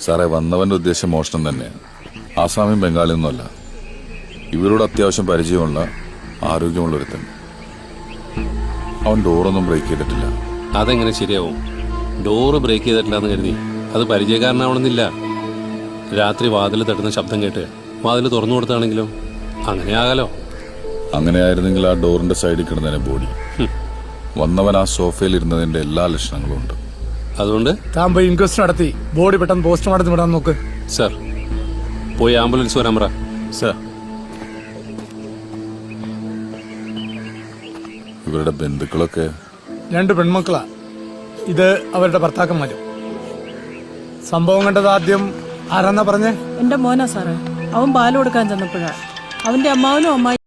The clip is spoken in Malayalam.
സാറേ, വന്നവന്റെ ഉദ്ദേശം മോഷണം തന്നെയാണ്. ആസാമിയും ബംഗാളിയൊന്നുമല്ല. ഇവരോട് അത്യാവശ്യം പരിചയമുള്ള ആരോഗ്യമുള്ളൊരുത്തൻ. അവൻ ഡോറൊന്നും ബ്രേക്ക് ചെയ്തിട്ടില്ല. അതെങ്ങനെ ശരിയാവും? ഡോറ് ബ്രേക്ക് ചെയ്തിട്ടില്ല എന്ന് കരുതി അത് പരിചയക്കാരനാവണമെന്നില്ല. രാത്രി വാതിൽ തട്ടുന്ന ശബ്ദം കേട്ട് വാതിൽ തുറന്നു കൊടുത്താണെങ്കിലും അങ്ങനെ ആകാലോ. അങ്ങനെയായിരുന്നെങ്കിൽ ആ ഡോറിന്റെ സൈഡിൽ കിടന്നതിനെ ബോഡി. വന്നവൻ ആ സോഫയിൽ ഇരുന്നതിന്റെ എല്ലാ ലക്ഷണങ്ങളും ഉണ്ട്. അതുകൊണ്ട് താൻ പോയി ഇൻക്വസ്റ്റ് നടത്തി ബോഡി പെട്ടെന്ന് പോസ്റ്റ്മോർട്ടത്തിന് വിടാൻ നോക്ക്. സർ, പോയി ആംബുലൻസ് വരാൻ പറ. സർ, ഇവരുടെ ബന്ധുക്കളൊക്കെ 2 പെൺമക്കളാ. ഇത് അവരുടെ ഭർത്താക്കന്മാരും. സംഭവം കണ്ടത് ആദ്യം ആരാന്നാ പറഞ്ഞേ? എന്റെ മോനാ സാറേ. അവൻ പാല് കൊടുക്കാൻ ചെന്നപ്പോഴാ അവന്റെ അമ്മാവനും അമ്മായി